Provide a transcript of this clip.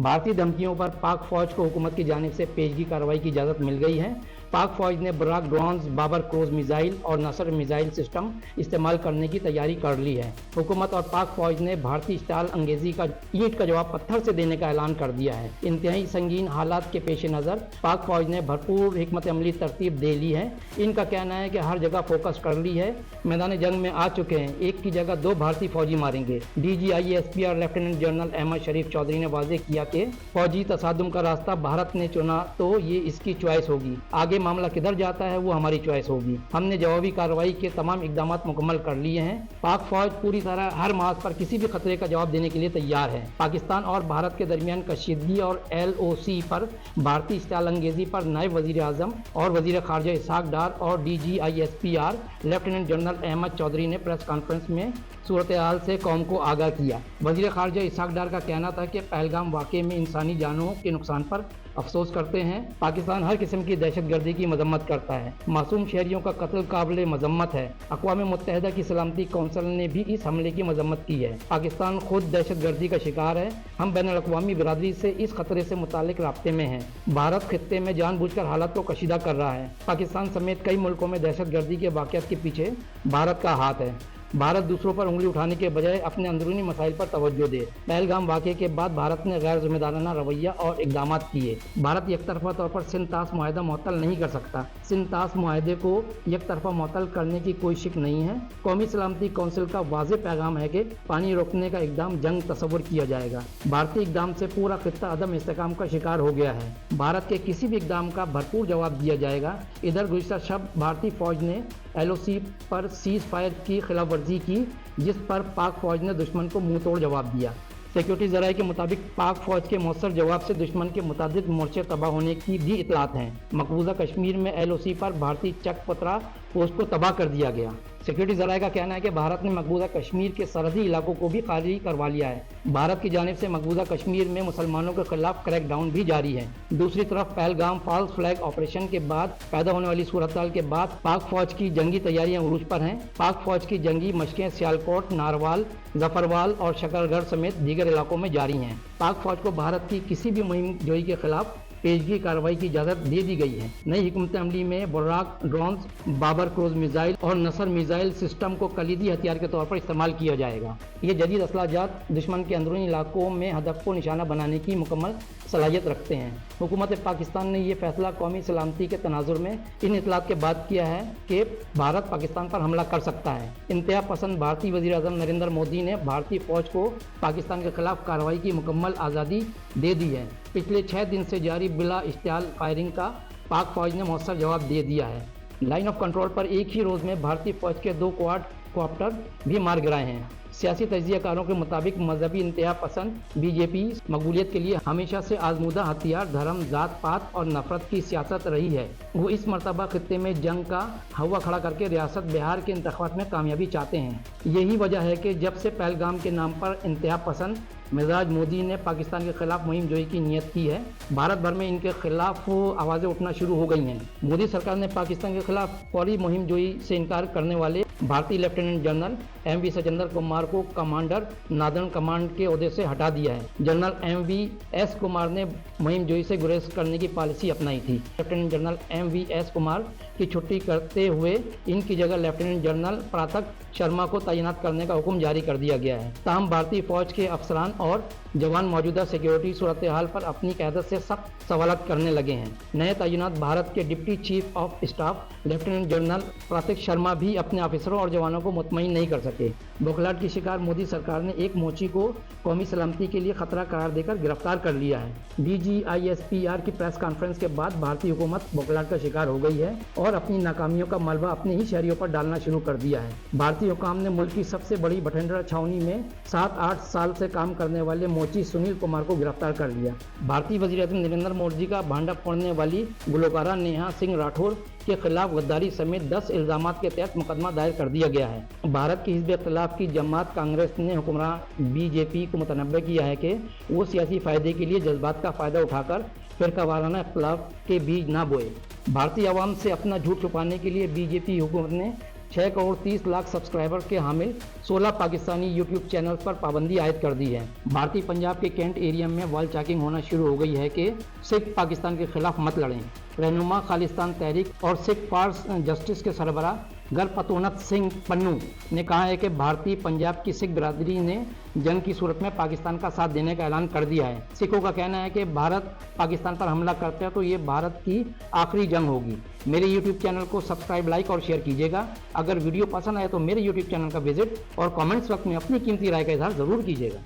भारतीय धमकियों पर पाक फौज को हुकूमत की जानिब से पेशगी कार्रवाई की इजाज़त मिल गई है। पाक फौज ने Burraq drones, Babur cruise missile और नसर मिसाइल सिस्टम इस्तेमाल करने की तैयारी कर ली है। हुकूमत और पाक फौज ने भारतीय स्टाइल अंग्रेजी का ईंट का जवाब पत्थर से देने का ऐलान कर दिया है। इंतहाई संगीन हालात के पेश नज़र पाक फौज ने भरपूर हिकमत अमली तरतीब दे ली है। इनका कहना है कि हर जगह फोकस कर ली है, मैदान जंग में आ चुके हैं, एक की जगह 2 भारतीय फौजी मारेंगे। DGISPR लेफ्टिनेंट जनरल अहमद शरीफ चौधरी ने वाज़ेह किया कि फौजी तसादुम का रास्ता भारत ने चुना तो ये इसकी चॉइस होगी, आगे मामला किधर जाता है वो हमारी चॉइस होगी। हमने जवाबी कार्रवाई के तमाम इकदाम मुकम्मल कर लिए हैं। पाक फौज पूरी तरह हर मार्ग पर किसी भी खतरे का जवाब देने के लिए तैयार है। पाकिस्तान और भारत के दरमियान कशीदगी और LOC पर भारतीय स्टाइल अंग्रेजी पर नायब वजीर आजम और वजीर खारजा इसहाक डार और DGISPR lieutenant general Ahmed Chaudhry ने प्रेस कॉन्फ्रेंस में सूरत हाल से कौम को आगाह किया। वजीर खारजा इसहाक डार का कहना था कि पहलगाम वाक़े में इंसानी जानों के नुकसान पर अफसोस करते हैं। पाकिस्तान हर किस्म की दहशतगर्दी की मजम्मत करता है। मासूम शहरियों का कत्ल काबिल मजम्मत है। अक़वाम मुत्तहिदा की सलामती कौंसिल ने भी इस हमले की मजम्मत की है। पाकिस्तान खुद दहशतगर्दी का शिकार है। हम बैनुल अक़वामी बिरादरी से इस खतरे से मुतालिक राब्ते में हैं। भारत खित्ते में जानबूझकर हालात को कशीदा कर रहा है। पाकिस्तान समेत कई मुल्कों में दहशतगर्दी के वाक़यात के पीछे भारत का हाथ है। भारत दूसरों पर उंगली उठाने के बजाय अपने अंदरूनी मसाइल पर तवज्जो दे। पहलगाम वाक़े के बाद भारत ने गैर जिम्मेदाराना रवैया और इक़दाम किए। भारत एकतरफा तौर पर सिंध ताश मुआहदा मुअत्तल नहीं कर सकता। सिंध ताश मुआहदे को एकतरफा मुअत्तल करने की कोई शिक नहीं है। कौमी सलामती कौंसिल का वाज़ेह पैगाम है कि पानी रोकने का इक़दाम जंग तस्वुर किया जाएगा। भारतीय इक़दाम से पूरा खित्ता अदम इस्तेकाम का शिकार हो गया है। भारत के किसी भी इक़दाम का भरपूर जवाब दिया जाएगा। इधर गुज़िश्ता शब भारतीय फौज ने LOC पर सीज़ फायर की खिलाफ वर्जी की, जिस पर पाक फौज ने दुश्मन को मुंह तोड़ जवाब दिया। सिक्योरिटी ज़राए के मुताबिक पाक फौज के मौसर जवाब से दुश्मन के मुताबिक मोर्चे तबाह होने की भी इतलात हैं। मकबूजा कश्मीर में LOC पर भारतीय चक पतरा पोस्ट को तबाह कर दिया गया। सिक्योरिटी ज़राए का कहना है कि भारत ने मकबूजा कश्मीर के सरहदी इलाकों को भी खाली करवा लिया है। भारत की जानिब से मकबूजा कश्मीर में मुसलमानों के खिलाफ क्रैकडाउन भी जारी है। दूसरी तरफ पहलगाम फॉल्स फ्लैग ऑपरेशन के बाद पैदा होने वाली सूरत हाल के बाद पाक फौज की जंगी तैयारियां उरूज पर हैं। पाक फौज की जंगी मशकें सियालकोट, नारवाल, जफरवाल और शकरगढ़ समेत दीगर इलाकों में जारी हैं। पाक फौज को भारत की किसी भी मुहिम जोई के खिलाफ पेशगी कार्रवाई की इजाज़त दे दी गई है। नई हिकमत अमली में Burraq drones, Babur cruise missile और नसर मिसाइल सिस्टम को कलीदी हथियार के तौर पर इस्तेमाल किया जाएगा। ये जदीद असलाजात दुश्मन के अंदरूनी इलाकों में हदफ को निशाना बनाने की मुकम्मल सलाहियत रखते हैं। हुकूमत पाकिस्तान ने यह फैसला कौमी सलामती के तनाजुर में इन इतलात के बाद किया है कि भारत पाकिस्तान पर हमला कर सकता है। इंतहा पसंद भारतीय वज़ीर आज़म नरेंद्र मोदी ने भारतीय फौज को पाकिस्तान के खिलाफ कार्रवाई की मुकम्मल आज़ादी दे दी है। पिछले 6 दिन से जारी बिला इश्तियाल फायरिंग का पाक फौज ने मौसर जवाब दे दिया है। लाइन ऑफ कंट्रोल पर एक ही रोज़ में भारतीय फौज के 2 क्वाड कॉप्टर भी मार गिराए हैं। सियासी तजियाकारों के मुताबिक मजहबी इंतहा पसंद BJP मकबूलियत के लिए हमेशा से आजमूदा हथियार धर्म, जात पात और नफरत की सियासत रही है। वो इस मरतबा खित्ते में जंग का हवा खड़ा करके रियासत बिहार के इंतखाबात में कामयाबी चाहते हैं। यही वजह है कि जब से पहलगाम के नाम पर इंतहा पसंद मिजाज मोदी ने पाकिस्तान के खिलाफ मुहिम जोई की नीयत की है, भारत भर में इनके खिलाफ आवाज़ें उठना शुरू हो गई हैं। मोदी सरकार ने पाकिस्तान के खिलाफ फौरी मुहिम जोई से इनकार करने वाले भारतीय lieutenant general MV Sachinder Kumar को कमांडर नादर्न कमांड के ओहदे से हटा दिया है। जनरल MVS कुमार ने मुहिम जोई से गुरेज करने की पॉलिसी अपनाई थी। लेफ्टिनेंट जनरल MVS कुमार की छुट्टी करते हुए इनकी जगह लेफ्टिनेंट जनरल प्रातक शर्मा को तैनात करने का हुक्म जारी कर दिया गया है। ताहम भारतीय फौज के अफसरान और जवान मौजूदा सिक्योरिटी सूरत हाल पर अपनी क़यादत से सख्त सवालत करने लगे हैं। नए तैनात भारत के deputy chief of staff lieutenant general Pratik Sharma भी अपने ऑफिसरों और जवानों को मुतमईन नहीं कर सके। बौखलाहट की शिकार मोदी सरकार ने एक मोची को कौमी सलामती के लिए खतरा करार देकर गिरफ्तार कर लिया है। DGISPR की प्रेस कॉन्फ्रेंस के बाद भारतीय हुकूमत बौखलाहट का शिकार हो गई है और अपनी नाकामियों का मलबा अपने ही शहरियों पर डालना शुरू कर दिया है। भारतीय हुकाम ने मुल्क की सबसे बड़ी बठिंडा छावनी में 7-8 साल से काम करने वाले मोची सुनील कुमार को गिरफ्तार कर लिया। भारतीय वज़ीर आज़म नरेंद्र मोदी का भांडा फोड़ने वाली गुलकारा नेहा सिंह राठौर के खिलाफ गद्दारी समेत 10 इल्ज़ामात के तहत मुकदमा दायर कर दिया गया है। भारत की हिज़्ब इख्तिलाफ की जमात कांग्रेस ने हुक्मरान BJP को मुतनब्बे किया है कि वो सियासी फ़ायदे के लिए जज्बात का फ़ायदा उठाकर फ़िरकावाराना इख्तिलाफ के बीज ना बोए। भारतीय आवाम से अपना झूठ छुपाने के लिए BJP हुकूमत ने 6 करोड़ 30 लाख सब्सक्राइबर के हामिल 16 पाकिस्तानी यूट्यूब चैनल पर पाबंदी आयद कर दी है। भारतीय पंजाब के कैंट एरिया में वॉल चैकिंग होना शुरू हो गई है कि सिख पाकिस्तान के खिलाफ मत लड़ें। रहनुमा खालिस्तान तहरीक और सिख फॉर जस्टिस के सरबराह गरपतोनत सिंह पन्नू ने कहा है कि भारतीय पंजाब की सिख बिरादरी ने जंग की सूरत में पाकिस्तान का साथ देने का ऐलान कर दिया है। सिखों का कहना है कि भारत पाकिस्तान पर हमला करता है तो ये भारत की आखिरी जंग होगी। मेरे यूट्यूब चैनल को सब्सक्राइब, लाइक और शेयर कीजिएगा। अगर वीडियो पसंद आए तो मेरे यूट्यूब चैनल का विजिट और कमेंट्स वक्त में अपनी कीमती राय का इजहार ज़रूर कीजिएगा।